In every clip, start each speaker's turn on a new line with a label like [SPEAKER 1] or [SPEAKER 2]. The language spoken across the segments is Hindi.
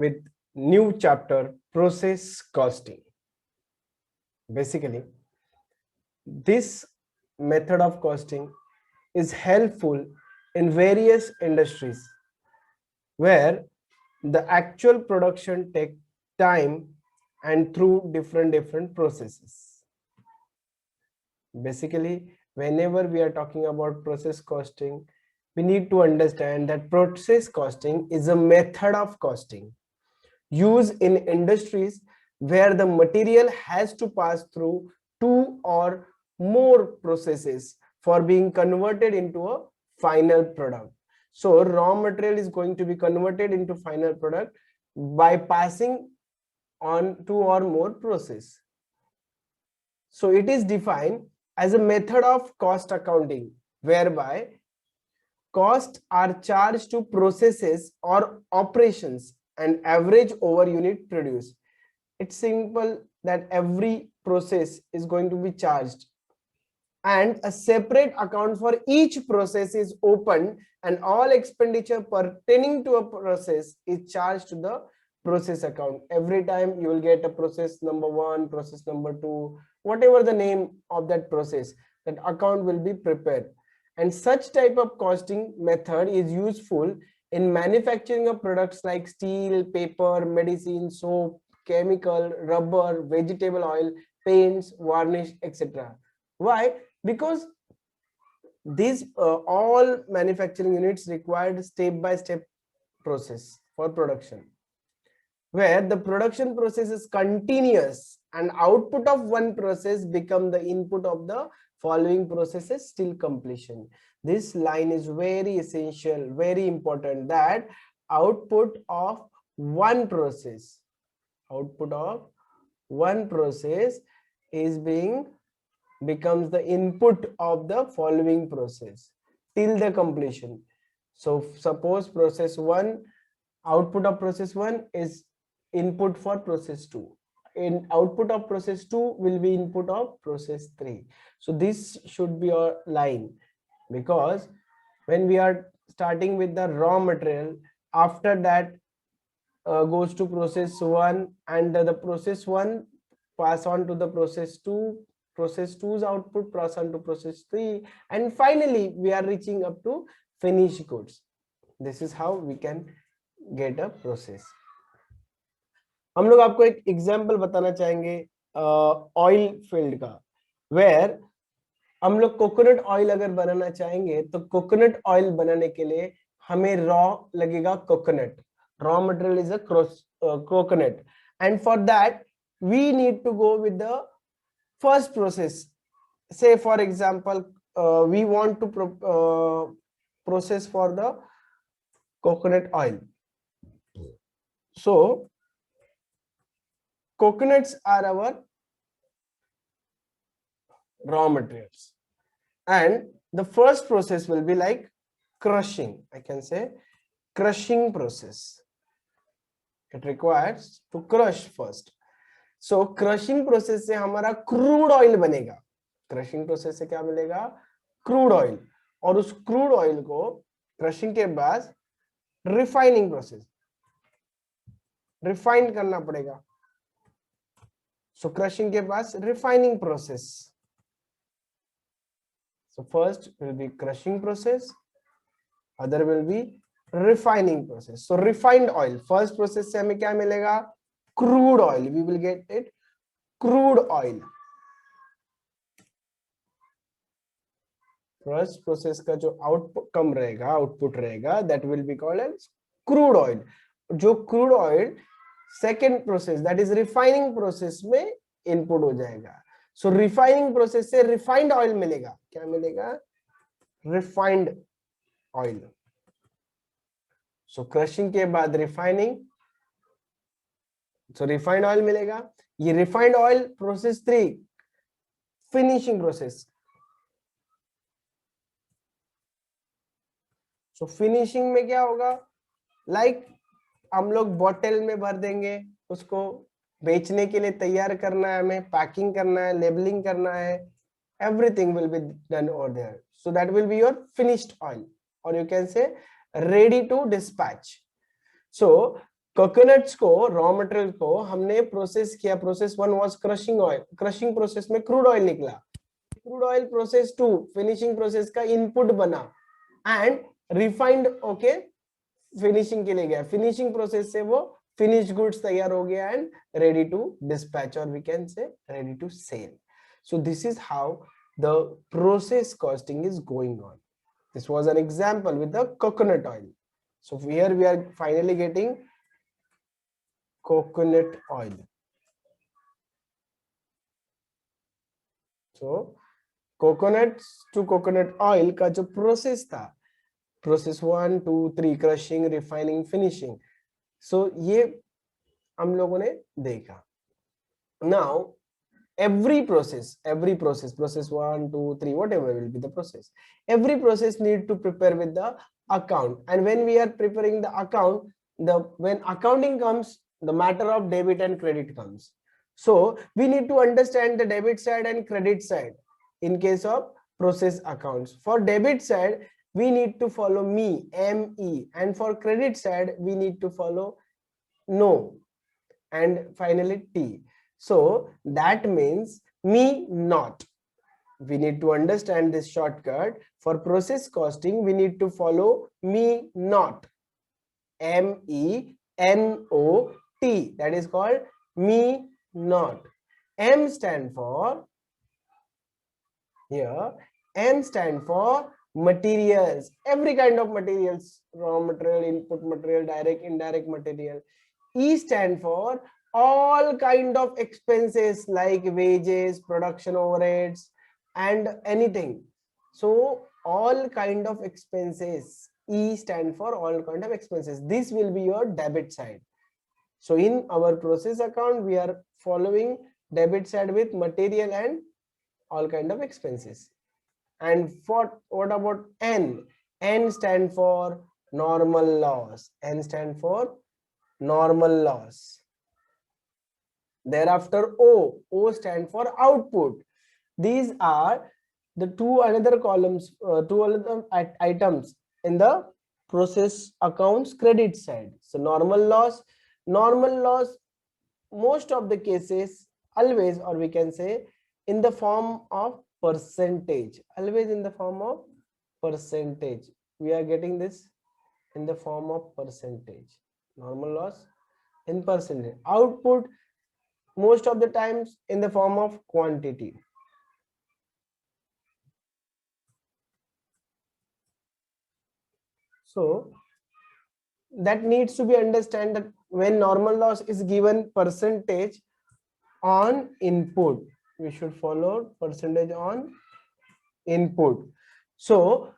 [SPEAKER 1] with new chapter, process costing. Basically, this method of costing is helpful in various industries where the actual production take time and through different processes. Basically, whenever we are talking about process costing, we need to understand that process costing is a method of costing used in industries where the material has to pass through two or more processes for being converted into a final product. So raw material is going to be converted into final product by passing on two or more process. So it is defined as a method of cost accounting whereby costs are charged to processes or operations and average over unit produced. It's simple that every process is going to be charged and a separate account for each process is opened and all expenditure pertaining to a process is charged to the process account. Every time you will get a process number 1, process number 2, whatever the name of that process, that account will be prepared. And such type of costing method is useful in manufacturing of products like steel, paper, medicine, soap, chemical, rubber, vegetable oil, paints, varnish, etc. Why? Because these all manufacturing units required step-by-step process for production, where the production process is continuous and output of one process become the input of the following processes till completion. This line is very essential, very important, that output of one process is becomes the input of the following process till the completion. So suppose process 1, output of process 1 is input for process 2, in output of process 2 will be input of process 3. So this should be a line, because when we are starting with the raw material, after that goes to process 1 and the process 1 pass on to the process 2, process 2's output pass on to process 3, and finally we are reaching up to finished goods. This is how we can get a process. हम लोग आपको एक एग्जांपल बताना चाहेंगे ऑयल फील्ड का, वेयर हम लोग कोकोनट ऑयल अगर बनाना चाहेंगे तो कोकोनट ऑयल बनाने के लिए हमें रॉ लगेगा coconut, raw material is a coconut, and for that we need to go with the first process. Say for example we want to process for the coconut oil. So coconuts are our raw materials, and the first process will be like crushing. I can say crushing process. It requires to crush first. So crushing process से हमारा crude oil बनेगा. Crushing process से क्या मिलेगा? Crude oil. और उस crude oil को crushing के बाद refining process, refined करना पड़ेगा. So crushing के बाद refining process. So first will be crushing process, other will be refining process. So refined oil, first process से हमें क्या मिलेगा? Crude oil. We will get it crude oil. First process का जो output कम रहेगा, output रहेगा, that will be called as crude oil. जो crude oil second process, that is refining process में input हो जाएगा. So refining process से refined oil मिलेगा. क्या मिलेगा? Refined oil. So crushing के बाद refining, so refined oil मिलेगा. ये refined oil process 3 finishing process. So finishing में क्या होगा? Like हम लोग बॉटल में भर देंगे, उसको बेचने के लिए तैयार करना है, हमें पैकिंग करना है, लेबलिंग करना है, everything will be done over there. So that will be your finished oil, or you can say ready to dispatch. So coconuts को, रॉ मटेरियल को हमने प्रोसेस किया, process 1 was crushing oil, crushing process में क्रूड ऑयल निकला, crude oil process 2 finishing process का इनपुट बना एंड रिफाइंड, ओके, फिनिशिंग के लिए गया, फिनिशिंग प्रोसेस से वो फिनिश गुड्स तैयार हो गया एंड रेडी टू डिस्पैच, और we can say ready to sell. So this is how the process costing is going on. This was an example with the coconut oil. So here we are finally getting coconut oil. So coconut to coconut oil का जो प्रोसेस था, प्रोसेस 1 2 3, क्रशिंग, रिफाइनिंग, फिनिशिंग, सो ये हम लोगों ने देखा. Now every process, process 1 2 3, whatever will be the process, every process need to prepare with the account, and when we are preparing the account, when accounting comes, the matter of debit and credit comes. So we need to understand the debit side and credit side in case of process accounts. For debit side we need to follow me, and for credit side we need to follow no, and finally T. So that means me not. We need to understand this shortcut. For process costing, we need to follow me not. MENOT. That is called me not. M stand for, here, M stand for materials. Every kind of materials, raw material, input material, direct, indirect material. E stand for all kind of expenses like wages, production overheads, and anything. So all kind of expenses. E stand for all kind of expenses. This will be your debit side. So in our process account, we are following debit side with material and all kind of expenses. And for what about N? N stand for normal loss. N stand for normal loss. Thereafter O stand for output. These are the two another columns, two other items in the process accounts credit side. So normal loss, most of the cases, always, or we can say in the form of percentage, always in the form of percentage. We are getting this in the form of percentage. Normal loss in percentage. Output most of the times in the form of quantity. So that needs to be understand that when normal loss is given percentage on input, we should follow percentage on input. So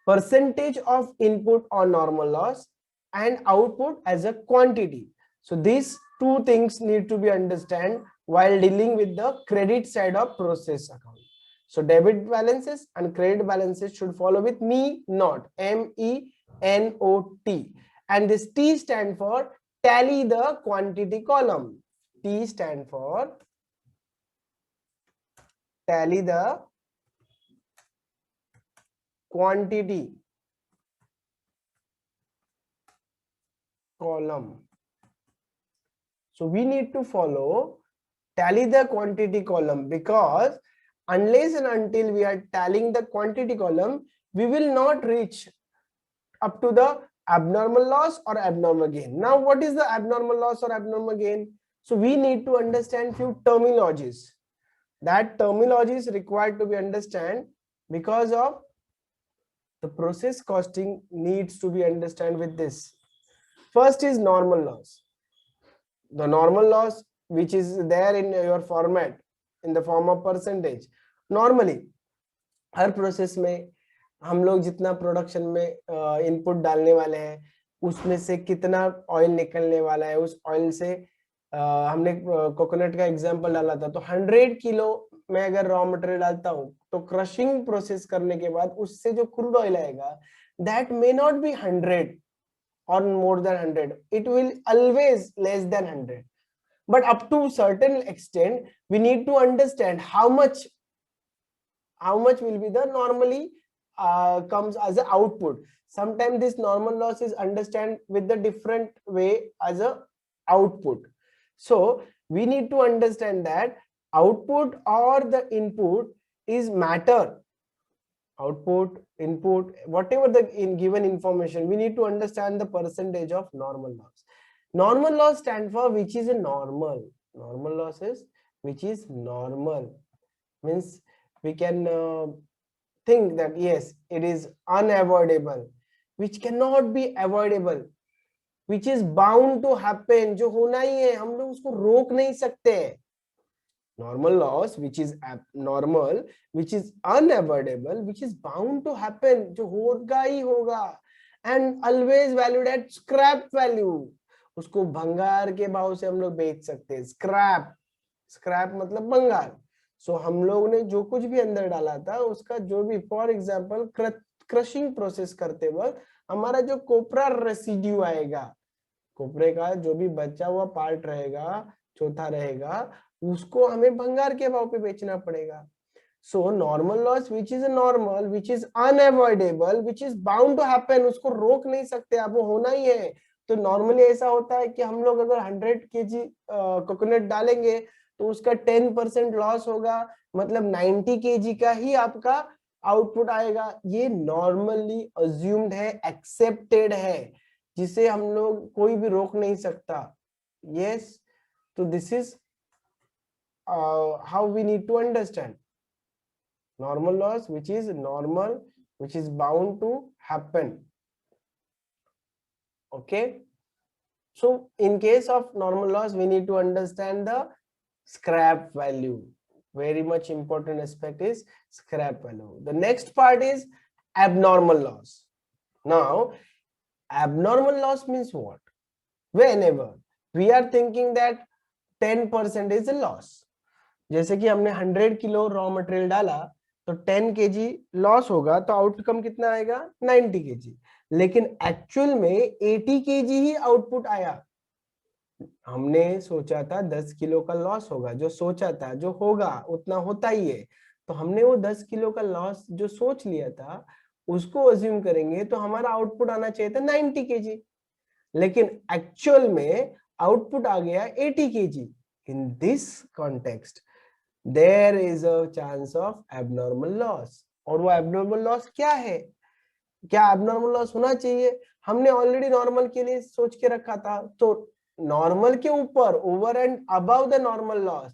[SPEAKER 1] percentage of input on normal loss and output as a quantity. So these two things need to be understand while dealing with the credit side of process account. So debit balances and credit balances should follow with me not, MENOT, and this T stand for tally the quantity column. T stand for tally the quantity column. So we need to follow tally the quantity column, because unless and until we are tallying the quantity column, we will not reach up to the abnormal loss or abnormal gain. Now what is the abnormal loss or abnormal gain? So we need to understand few terminologies. That terminology is required to be understand, because of the process costing needs to be understand with this. First is normal loss. The normal loss which is there in your format in the form of percentage. Normally her process में हम लोग जितना प्रोडक्शन में इनपुट डालने वाले हैं उसमें से कितना ऑयल निकलने वाला है, उस ऑयल से हमने कोकोनट का एग्जांपल डाला था, तो 100 किलो मैं अगर रॉ मटेरियल डालता हूं तो क्रशिंग प्रोसेस करने के बाद उससे जो क्रूड ऑयल आएगा that may not be 100 or more than 100, it will always less than 100, but up to certain extent we need to understand how much will be the normally comes as an output. Sometimes this normal loss is understand with the different way as a output. So we need to understand that output or the input is matter. Output, input, whatever the given information, we need to understand the percentage of normal loss. Normal loss stand for which is a normal. Normal loss is which is normal. Means we can think that yes, it is unavoidable, which cannot be avoidable, which is bound to happen, जो होना ही है, हम लोग उसको रोक नहीं सकते. Normal loss which is abnormal, which is unavoidable, which is bound to happen, जो होगा ही होगा, and always valued at scrap value. उसको भंगार के भाव से हम लोग बेच सकते हैं. स्क्रैप, स्क्रैप मतलब भंगार. सो हम लोग ने जो कुछ भी अंदर डाला था उसका जो भी, फॉर एग्जांपल क्रशिंग प्रोसेस करते वक्त हमारा जो कोपरा रेसिड्यू आएगा, कोपरे का जो भी बचा हुआ पार्ट रहेगा, चौथा रहेगा, उसको हमें भंगार के भाव पे बेचना पड़ेगा. So normal loss which is normal, which is unavoidable, which is bound to happen, उसको रोक नहीं सकते आप, वो होना ही है. तो नॉर्मली ऐसा होता है कि हम लोग अगर 100 kg कोकोनट डालेंगे तो उसका 10% लॉस होगा, मतलब 90 kg का ही आपका आउटपुट आएगा. ये नॉर्मली अज्यूम्ड है, एक्सेप्टेड है, जिसे हम लोग कोई भी रोक नहीं सकता. यस, तो this is how we need to understand normal loss, which is normal, which is bound to happen. Okay, so in case of normal loss we need to understand the scrap value. Very much important aspect is scrap value. The next part is abnormal loss. Now abnormal loss means what? Whenever we are thinking that 10% is a loss, जैसे कि हमने 100 किलो रॉ मटेरियल डाला तो 10 kg लॉस होगा, तो आउटकम कितना आएगा? 90 kg. लेकिन एक्चुअल में 80 kg ही आउटपुट आया. हमने सोचा था 10 किलो का लॉस होगा, जो सोचा था, जो होगा उतना होता ही है. तो हमने वो 10 किलो का लॉस जो सोच लिया था उसको अज्यूम करेंगे तो हमारा आउटपुट आना चाहिए था 90 kg. लेकिन एक्चुअल में आउटपुट आ गया 80 kg. In this context there is a chance of abnormal loss. और वो abnormal loss क्या है? क्या abnormal loss होना चाहिए? हमने ऑलरेडी नॉर्मल के लिए सोच के रखा था, तो नॉर्मल के ऊपर, over and above the normal loss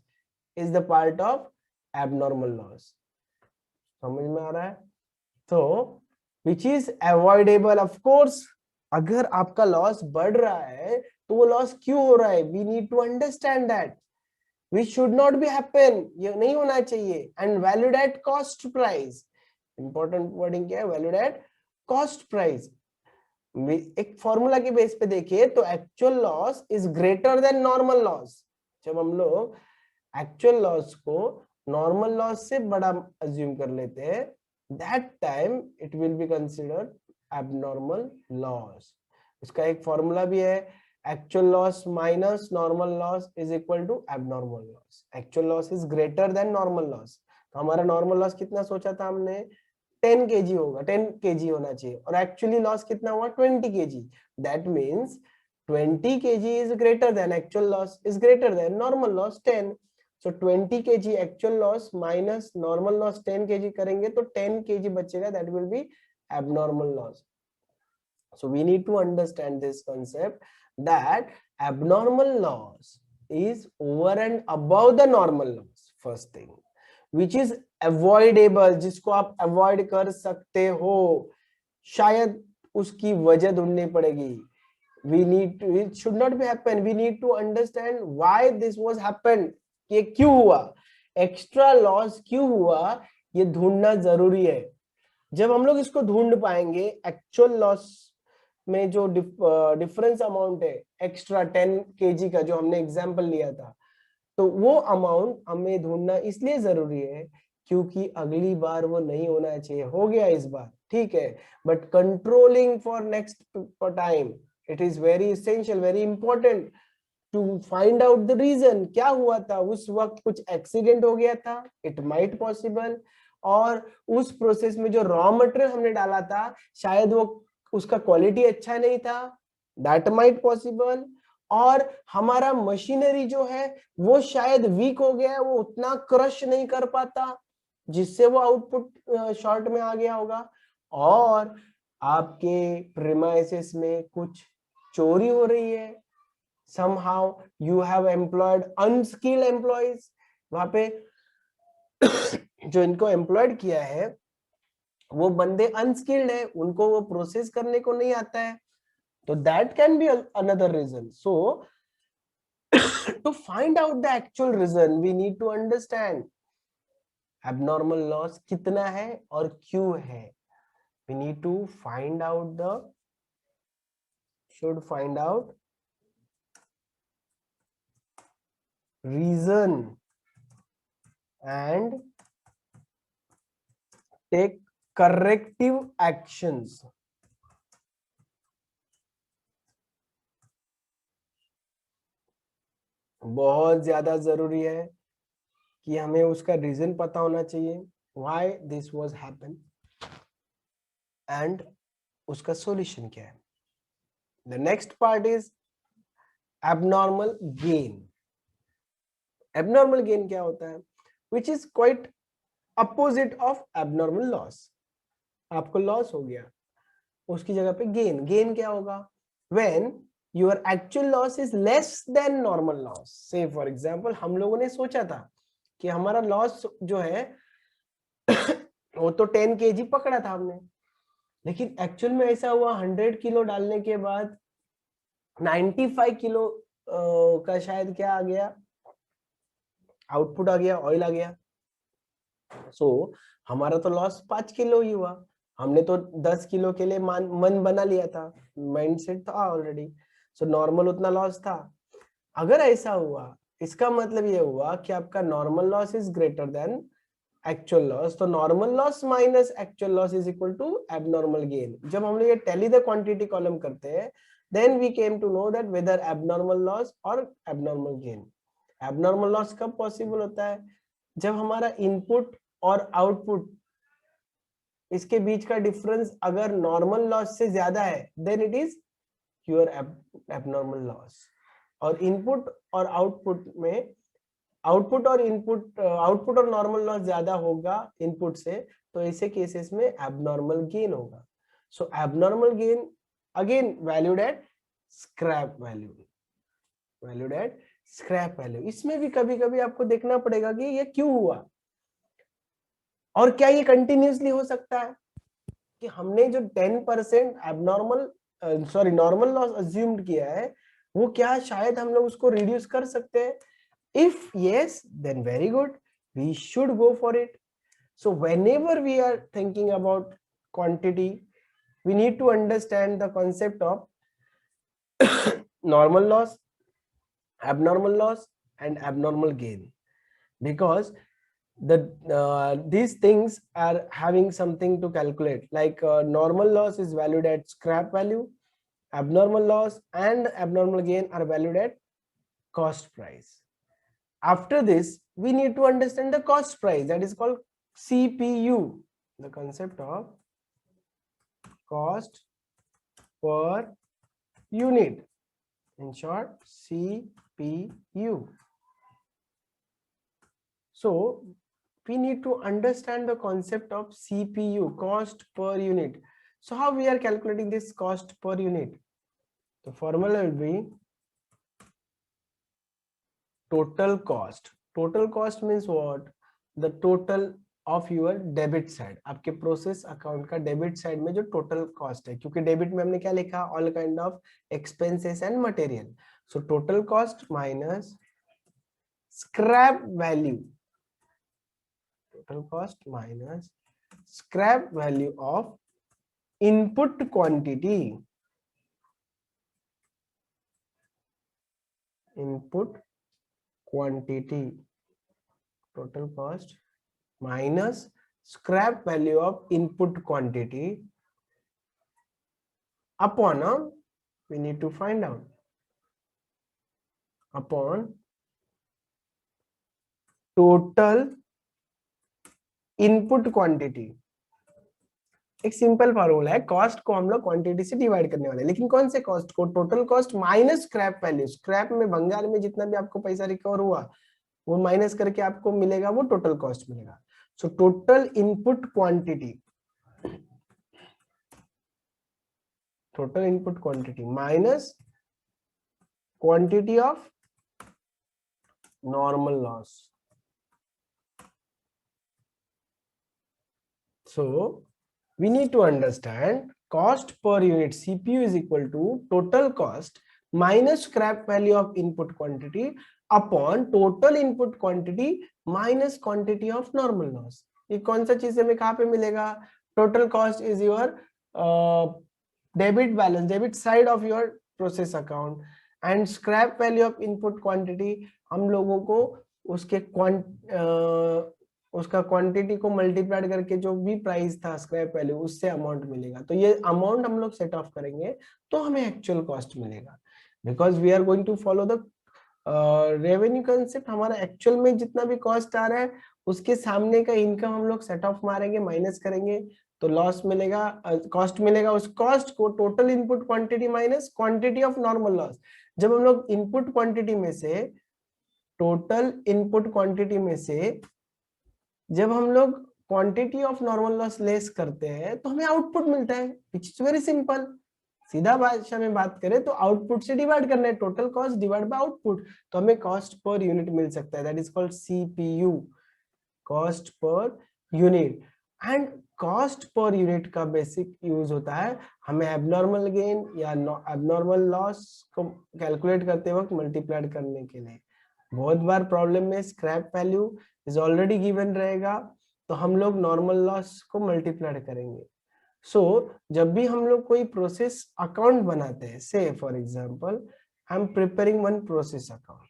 [SPEAKER 1] is the part of abnormal loss. समझ में आ रहा है? तो which is avoidable. of course अगर आपका लॉस बढ़ रहा है तो वो लॉस क्यों हो रहा है? we need to understand that. which should not be happen, ये नहीं होना चाहिए. and valued at cost price. important wording क्या है? valued at cost price. एक फॉर्मूला के बेस पे देखिए तो actual loss is greater then normal loss. जब हम लोग एक्चुअल लॉस को नॉर्मल लॉस से बड़ा अज्यूम कर लेते हैं, that time it will be considered abnormal loss. उसका एक फॉर्मूला भी है, actual loss minus normal loss is equal to abnormal loss. actual loss is greater than normal loss. तो हमारा normal loss कितना सोचा था हमने? 10 kg होगा, 10 kg होना चाहिए, और actually loss कितना हुआ? 20 kg. that means 20 kg is greater than actual loss is greater than normal loss 10. so 20 kg actual loss minus normal loss 10 kg करेंगे तो 10 kg बचेगा, that will be abnormal loss. so we need to understand this concept that abnormal loss is over and above the normal loss. first thing which is avoidable, जिसको आप avoid कर सकते हो, शायद उसकी वजह ढूंढनी पड़ेगी. we need to, it should not be happen. we need to understand why this was happened. ये क्यों हुआ, एक्स्ट्रा लॉस क्यों हुआ, ये ढूंढना जरूरी है. जब हम लोग इसको ढूंढ पाएंगे, एक्चुअल लॉस में जो डिफरेंस अमाउंट है एक्स्ट्रा 10 kg का जो हमने एग्जांपल लिया था, तो वो अमाउंट हमें ढूंढना इसलिए जरूरी है क्योंकि अगली बार वो नहीं होना चाहिए. हो गया इस बार, ठीक है, but controlling for next time it is very essential, very important to find out the reason. क्या हुआ था उस वक्त? कुछ एक्सीडेंट हो गया था, इट माइट पॉसिबल, और उस प्रोसेस में जो रॉ मटेरियल हमने डाला था शायद वो उसका क्वालिटी अच्छा नहीं था, दैट माइट पॉसिबल, और हमारा मशीनरी जो है वो शायद वीक हो गया है, वो उतना क्रश नहीं कर पाता जिससे वो आउटपुट शॉर्ट में आ गया होगा, और आपके प्रीमाइसेस में कुछ चोरी हो रही है, somehow you have employed unskilled employees, वहां पे जो इनको एम्प्लॉयड किया है वो बंदे अनस्किल्ड है, उनको वो प्रोसेस करने को नहीं आता है, तो that can be another reason. So to find out the actual reason we need to understand abnormal loss कितना है और क्यों है. We need to find out the should find out reason and take corrective actions. बहुत ज्यादा जरूरी है कि हमें उसका रीजन पता होना चाहिए, why this was happen and उसका सॉल्यूशन क्या है. The next part is abnormal gain. Abnormal gain क्या होता है? Which is quite opposite of abnormal loss. आपको लॉस हो गया, उसकी जगह पे गेन. गेन क्या होगा? When your actual loss is less than normal loss. Say for example, हम लोगों ने सोचा था कि हमारा लॉस जो है वो तो 10 kg पकड़ा था हमने, लेकिन एक्चुअल में ऐसा हुआ 100 किलो डालने के बाद 95 किलो का शायद क्या आ गया, आउटपुट आ गया, ऑयल आ गया. सो हमारा तो लॉस 5 किलो ही हुआ, हमने तो 10 किलो के लिए मन बना लिया था, माइंडसेट था ऑलरेडी. सो नॉर्मल उतना लॉस था. अगर ऐसा हुआ इसका मतलब ये हुआ कि आपका normal loss is greater than actual loss, तो normal loss minus actual loss is equal to abnormal gain. जब हम लोग ये टैली द क्वांटिटी कॉलम करते हैं then we came to know that whether abnormal loss और एबनॉर्मल गेन. एबनॉर्मल लॉस कब पॉसिबल होता है? जब हमारा इनपुट और आउटपुट इसके बीच का डिफरेंस अगर नॉर्मल लॉस से ज्यादा है then it is your abnormal loss. और इनपुट और आउटपुट में आउटपुट और नॉर्मल लॉस ज्यादा होगा इनपुट से, तो ऐसे केसेस में एबनॉर्मल गेन होगा. So abnormal gain again valued at scrap value, valued at scrap value. इसमें भी कभी कभी आपको देखना पड़ेगा कि ये क्यों हुआ और क्या ये कंटिन्यूसली हो सकता है, कि हमने जो 10% एबनॉर्मल नॉर्मल लॉस अज्यूम्ड किया है वो क्या शायद हम लोग उसको रिड्यूस कर सकते हैं. If yes, then very good. We should go for it. So whenever we are thinking about quantity, we need to understand the concept of normal loss, abnormal loss, and abnormal gain, because these things are having something to calculate. Like normal loss is valued at scrap value, abnormal loss and abnormal gain are valued at cost price. After this, we need to understand the cost price, that is called CPU, the concept of cost per unit, in short CPU. So we need to understand the concept of CPU, cost per unit. So how we are calculating this cost per unit? The formula will be total cost. Total cost means what? The total of your debit side. आपके प्रोसेस अकाउंट का डेबिट साइड में जो टोटल कॉस्ट है, क्योंकि डेबिट में हमने क्या लिखा? All kind of expenses and material. So total cost minus scrap value, total cost minus scrap value of input quantity, input quantity, total cost minus scrap value of input quantity upon we need to find out upon total input quantity, एक सिंपल फॉर्मूला है, कॉस्ट को हम लोग क्वांटिटी से डिवाइड करने वाले, लेकिन कौन से कॉस्ट को? Total cost minus scrap value. Scrap में भंगार में जितना भी आपको पैसा रिकवर हुआ वो माइनस करके आपको मिलेगा वो टोटल कॉस्ट मिलेगा। So total input quantity, total input quantity minus quantity of normal loss. So we need to understand cost per unit CPU is equal to total cost minus scrap value of input quantity upon total input quantity minus quantity of normal loss। ये कौन सा चीज हमें कहाँ पे मिलेगा? Total cost is your debit balance, debit side of your process account, and scrap value of input quantity हम लोगों को उसके उसका क्वांटिटी को मल्टीप्लाइड करके जो भी प्राइस था स्क्रैप वैल्यू उससे अमाउंट मिलेगा। तो ये अमाउंट हम लोग सेट ऑफ करेंगे तो हमें एक्चुअल कॉस्ट मिलेगा, because we are going to follow the revenue concept. हमारा एक्चुअल में जितना भी कॉस्ट आ रहा है उसके सामने का इनकम हम लोग सेट ऑफ मारेंगे, माइनस करेंगे तो लॉस मिलेगा, कॉस्ट मिलेगा। उस कॉस्ट को total input quantity minus quantity of normal loss. जब हम लोग इनपुट क्वांटिटी में से, टोटल इनपुट क्वांटिटी में से जब हम लोग quantity of normal loss less करते हैं तो हमें आउटपुट मिलता है, विच इज वेरी सिंपल। सीधा भाषा में बात करें तो आउटपुट से डिवाइड करना है, total cost divide by output, तो हमें कॉस्ट पर यूनिट मिल सकता है। That is called CPU, cost per unit. And cost per unit का बेसिक यूज होता है हमें एबनॉर्मल गेन या एबनॉर्मल लॉस को कैलकुलेट करते वक्त मल्टीप्लाइड करने के लिए। बहुत बार प्रॉब्लम में scrap value is already given रहेगा तो हम लोग नॉर्मल लॉस को मल्टीप्लाई करेंगे। सो जब भी हम लोग कोई प्रोसेस अकाउंट बनाते हैं, say for example I am preparing one process account,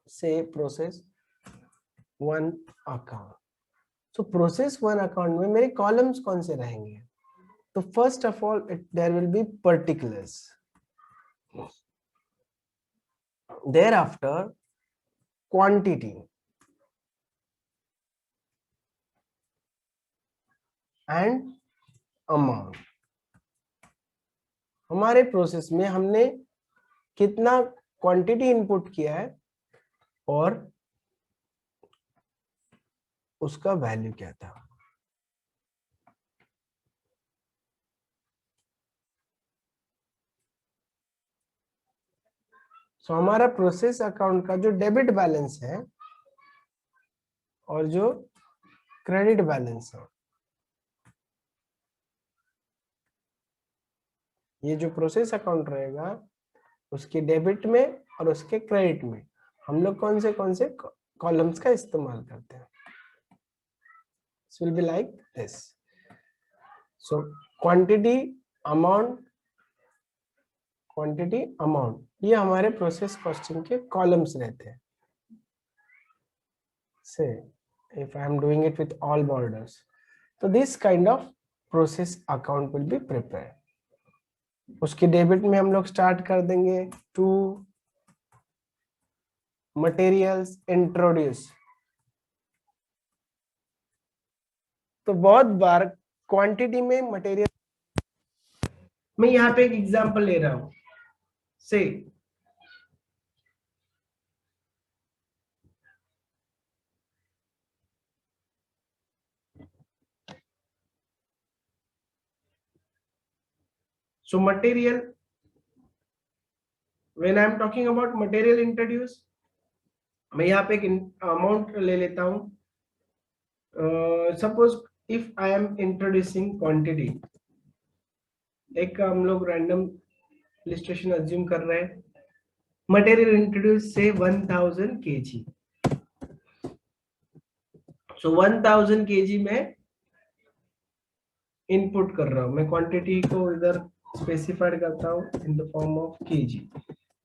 [SPEAKER 1] say process one account. So process one account में मेरे कॉलम्स कौन से रहेंगे? तो first of all there will be particulars, thereafter quantity and amount। हमारे प्रोसेस में हमने कितना क्वांटिटी इनपुट किया है और उसका वैल्यू क्या था। सो हमारा प्रोसेस अकाउंट का जो डेबिट बैलेंस है और जो क्रेडिट बैलेंस है, ये जो प्रोसेस अकाउंट रहेगा उसके डेबिट में और उसके क्रेडिट में हम लोग कौन से कॉलम्स का इस्तेमाल करते हैं। It will be like this. So quantity, amount, quantity, amount, ये हमारे प्रोसेस कॉस्टिंग के कॉलम्स रहते हैं। Say if I am doing it with all borders, so this kind of process account will be prepared। उसके डेबिट में हम लोग स्टार्ट कर देंगे टू मटेरियल्स इंट्रोड्यूस। तो बहुत बार क्वांटिटी में मटेरियल, मैं यहाँ पे एक एग्जांपल ले रहा हूं, से so material, when I am talking about material introduce, मैं यहाँ पे एक अमाउंट ले लेता हूं। Suppose if I am introducing quantity, एक हम लोग रैंडम इलस्ट्रेशन अज्यूम कर रहे हैं, मटेरियल इंट्रोड्यूस से 1000 kg। सो 1000 kg में इनपुट कर रहा हूं मैं, क्वांटिटी को इधर स्पेसिफाइड करता हूं in the form of kg,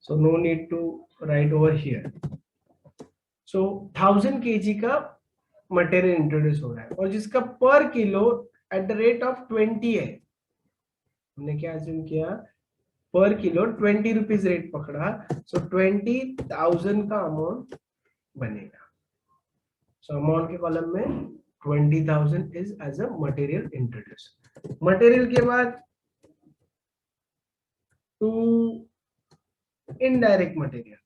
[SPEAKER 1] so no need to write over here। so 1000 kg का मटेरियल इंट्रोड्यूस हो रहा है और जिसका पर kilo at the rate of 20 है। हमने क्या अज्यूम किया, पर किलो 20 रुपीज रेट पकड़ा, सो 20,000 का अमाउंट बनेगा। सो अमाउंट के कॉलम में 20,000 is as a material introduce. Material के बाद टू इनडायरेक्ट मटेरियल,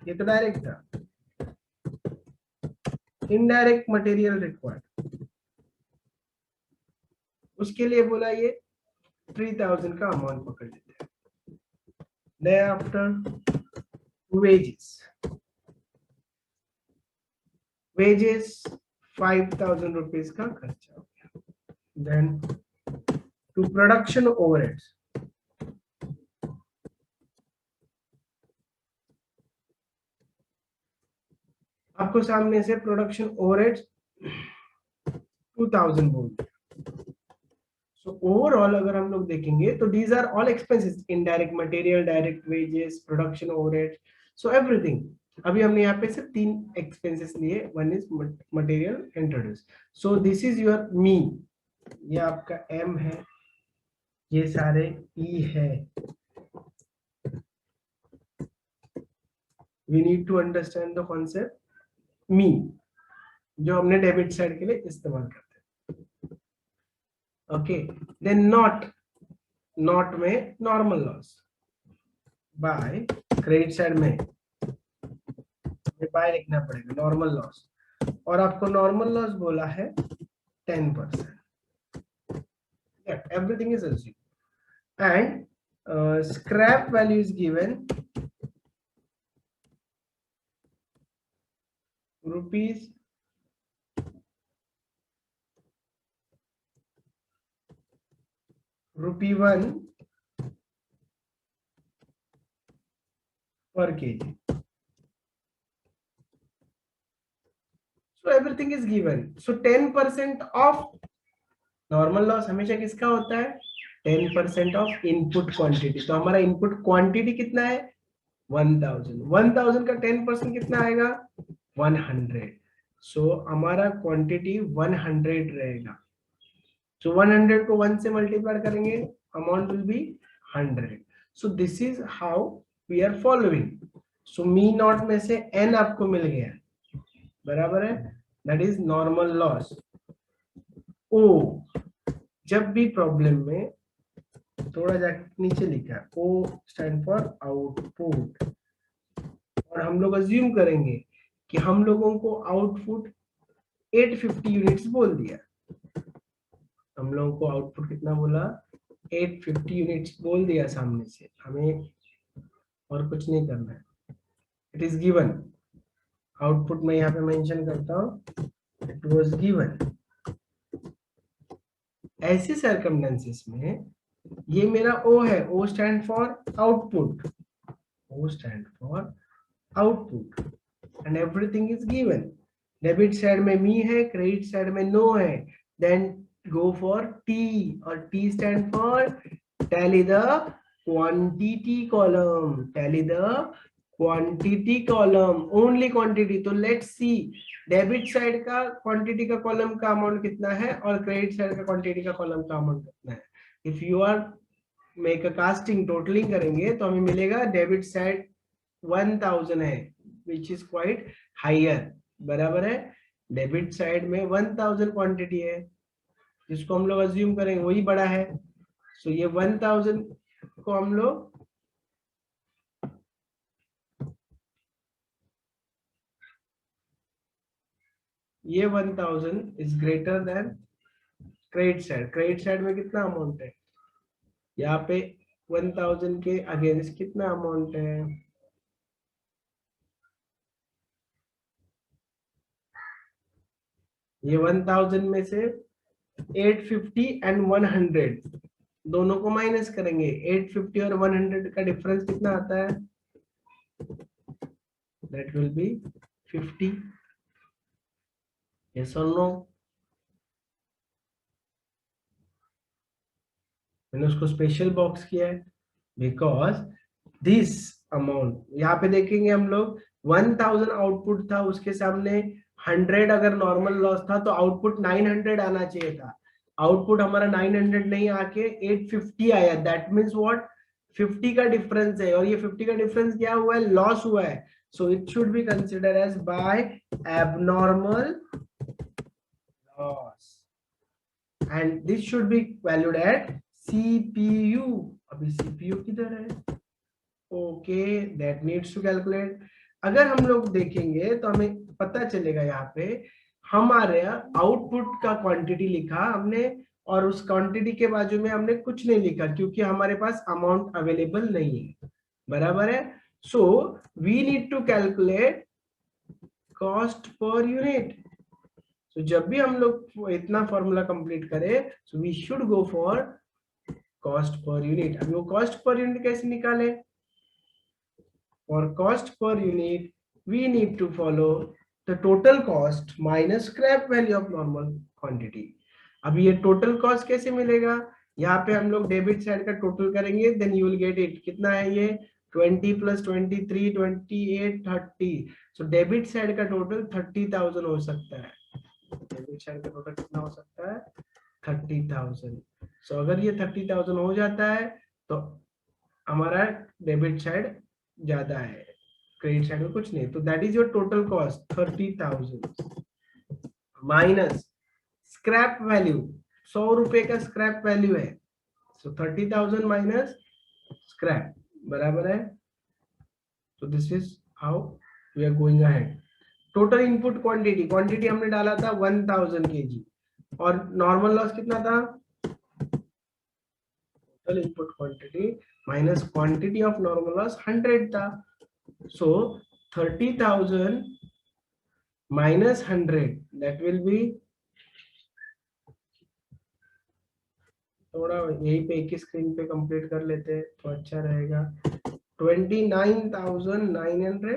[SPEAKER 1] ये तो डायरेक्ट था, इनडायरेक्ट मटेरियल रिक्वायर्ड, उसके लिए बोला ये 3,000 का अमाउंट पकड़ लेते हैं। Thereafter wages 5,000 रुपीज का खर्चा हो गया। देन टू प्रोडक्शन ओवरहेड्स, आपको सामने से प्रोडक्शन ओवरहेड्स 2,000 बोल दिया। सो ओवरऑल अगर हम लोग देखेंगे तो these are all expenses, indirect material, direct wages, production overhead, so everything. अभी हमने यहाँ पे सिर्फ 3 एक्सपेंसेस लिए, one is material introduce. So this is your me, ये आपका एम है, ये सारे ई है। We need to understand the concept me, जो हमने डेबिट साइड के लिए इस्तेमाल करते हैं। ओके, देन नॉट में normal loss, by credit side में बाय लिखना पड़ेगा नॉर्मल लॉस, और आपको नॉर्मल लॉस बोला है 10%। Everything is assumed and scrap value is given rupees ₹1 per kg. So everything is given. So 10% of normal loss हमेशा किसका होता है? 10% of input quantity. तो हमारा input quantity कितना है? 1000. 1000 का 10% कितना आएगा? 100. So हमारा quantity 100 रहेगा. So 100 को 1 से मल्टीप्लाई करेंगे, amount will be 100. So this is how we are following. So me not में से n आपको मिल गया, बराबर है, that is normal loss. O, जब भी प्रॉब्लम में थोड़ा जाके नीचे लिखा है, O स्टैंड फॉर आउटपुट, और हम लोग अज्यूम करेंगे कि हम लोगों को आउटपुट 850 यूनिट्स बोल दिया। हम लोगों को आउटपुट कितना बोला? 850 यूनिट्स बोल दिया सामने से, हमें और कुछ नहीं करना है। इट इज गिवन, आउटपुट में यहाँ पे मेंशन करता हूँ, इट वाज गिवन। ऐसे सर्कमस्टेंसेस में ये मेरा O है, O stand for output, O stand for output, and everything is given. Debit side में मी है, क्रेडिट साइड में नो है, then go for T, or T stand for tally the quantity column, tally the quantity column, only quantity. तो let's see डेबिट साइड का क्वांटिटी का कॉलम का अमाउंट कितना है और क्रेडिट साइड का क्वांटिटी का कॉलम का अमाउंट कितना है। If you are make a casting, totalling करेंगे तो हमें मिलेगा डेबिट साइड 1000 है, विच इज क्वाइट हायर, बराबर है। डेबिट साइड में 1000 क्वांटिटी है, जिसको हम लोग अज्यूम करेंगे वही बड़ा है। सो ये 1000 को हम लोग ये 1000 is greater then credit side. Credit side में कितना अमाउंट है? यहाँ पे 1000 के अगेंस्ट कितना अमाउंट है? ये 1000 में से 850 एंड 100 दोनों को माइनस करेंगे। 850 और 100 का डिफरेंस कितना आता है? That will be 50। यस और नो? मैंने उसको स्पेशल बॉक्स किया है बिकॉज दिस अमाउंट, यहाँ पे देखेंगे हम लोग 1000 आउटपुट था, उसके सामने 100 अगर नॉर्मल लॉस था तो आउटपुट 900 आना चाहिए था। आउटपुट हमारा 900 नहीं आके 850 आया, दैट मीन्स व्हाट? 50 का डिफरेंस है, और ये 50 का डिफरेंस क्या हुआ है? लॉस हुआ है। So it should be consider as by abnormal loss and this should be valued at CPU. अभी CPU किधर है? Okay, that needs to calculate. अगर हम लोग देखेंगे तो हमें पता चलेगा यहाँ पे हमारे आउटपुट का क्वांटिटी लिखा हमने और उस क्वांटिटी के बाजू में हमने कुछ नहीं लिखा क्योंकि हमारे पास अमाउंट अवेलेबल नहीं है. बराबर है. So we need to calculate cost per unit. तो जब भी हम लोग इतना फॉर्मूला कंप्लीट करें so we should go for cost per unit. अभी वो कॉस्ट पर यूनिट कैसे निकाले? For cost per unit, we need to follow the total cost minus scrap value of normal quantity. अभी ये total cost कैसे मिलेगा? यहाँ पे हम लोग डेबिट साइड का टोटल करेंगे, then you will get it. कितना है ये? 20 plus 23, 28, 30. So डेबिट साइड का टोटल 30,000 हो सकता है. डेबिट साइड का टोटल कितना हो सकता है? 30,000. So अगर ये 30,000 हो जाता है तो हमारा डेबिट साइड ज्यादा है, क्रेडिट साइड में कुछ नहीं. तो that is your total cost 30,000 minus scrap value. 100 रुपए का स्क्रैप वैल्यू है. सो 30,000 माइनस स्क्रैप बराबर है. तो this is how we are going ahead. Total input quantity, quantity हमने डाला था 1000 kg और नॉर्मल लॉस कितना था? Total input quantity minus quantity of normal loss 100 था. So 30,000 minus 100 that will be, थोड़ा यहीं पे एक ही स्क्रीन पे कंप्लीट कर लेते हैं तो अच्छा रहेगा. 29,900.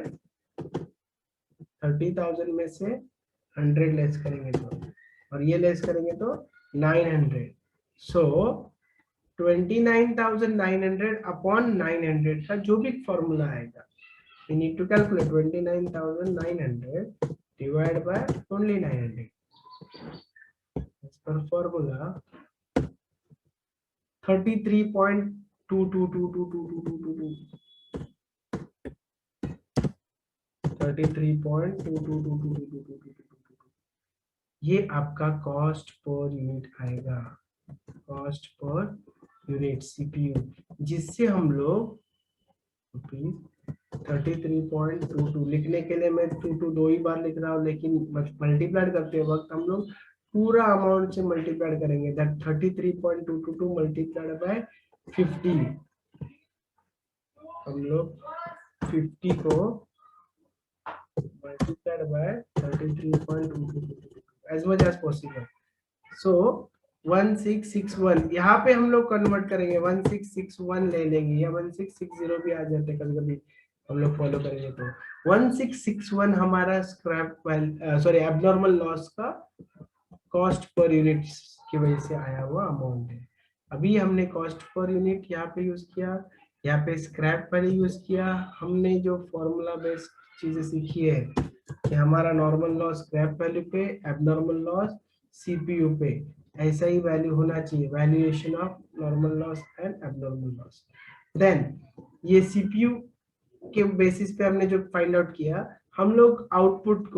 [SPEAKER 1] 30,000 में से 100 लेस करेंगे तो और ये लेस करेंगे तो 900. So 29,900 अपॉन 900 का जो भी फॉर्मूला आएगा we need to calculate 29,900 divided by only 900 as per formula 33.22222222 33.222222 ये आपका कॉस्ट पर यूनिट आएगा. कॉस्ट पर यूनिट सीपीयू, जिससे हम लोग 33.22 लिखने के लिए मैं 22 दो ही बार लिख रहा हूँ, लेकिन मल्टीप्लाइड करते वक्त हम लोग पूरा अमाउंट से मल्टीप्लाइड करेंगे. That 33.222 multiplied by 50. हम लोग 50 को multiplied by 33.222 as much as possible. So 1661 यहाँ पे हम लोग कन्वर्ट करेंगे. 1661 ले लेंगे या 1660 भी आ जाते हैं कभी कभी हम लोग फॉलो करेंगे. तो 1661 हमारा स्क्रैप सॉरी एबनॉर्मल लॉस का कॉस्ट पर यूनिट की वजह से आया हुआ अमाउंट है. अभी हमने कॉस्ट पर यूनिट यहाँ पे यूज किया, यहाँ पे स्क्रैप पर यूज किया. हमने जो फॉर्मूला बेस्ड चीजें सीखी है कि हमारा नॉर्मल लॉस स्क्रैप वैल्यू पे, एबनॉर्मल लॉस सीपीयू पे, ऐसा ही वैल्यू होना चाहिए. Valuation of normal loss and abnormal loss. Then ये सीपीयू के बेसिस पे हमने जो फाइंड आउट किया, हम लोग आउटपुट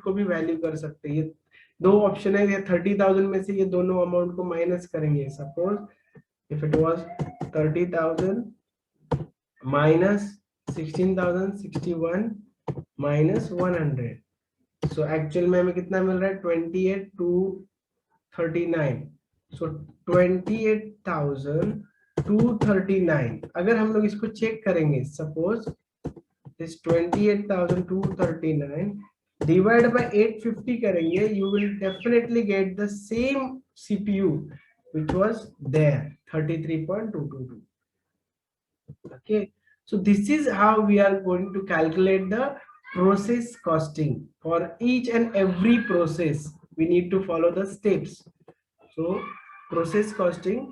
[SPEAKER 1] को भी वैल्यू कर सकते हैं. ये दो ऑप्शन है. ये 30,000 में से ये दोनों अमाउंट को माइनस करेंगे. Suppose if it was 30,000 minus 16,061 minus 100. So actual में हमें कितना मिल रहा है? 28,239. सो 28,239 अगर हम लोग इसको चेक करेंगे, सपोज दिस 28,239 डिवाइड बाय 850 करेंगे, you will definitely get the same CPU which was there 33.222. okay, so this is how we are going to calculate the process costing. For each and every process we need to follow the steps. So process costing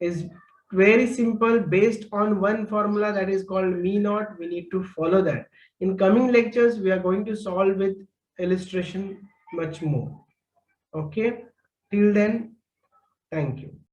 [SPEAKER 1] is very simple, based on one formula that is called me naught. We need to follow that. In coming lectures we are going to solve with illustration much more. Okay, till then, thank you.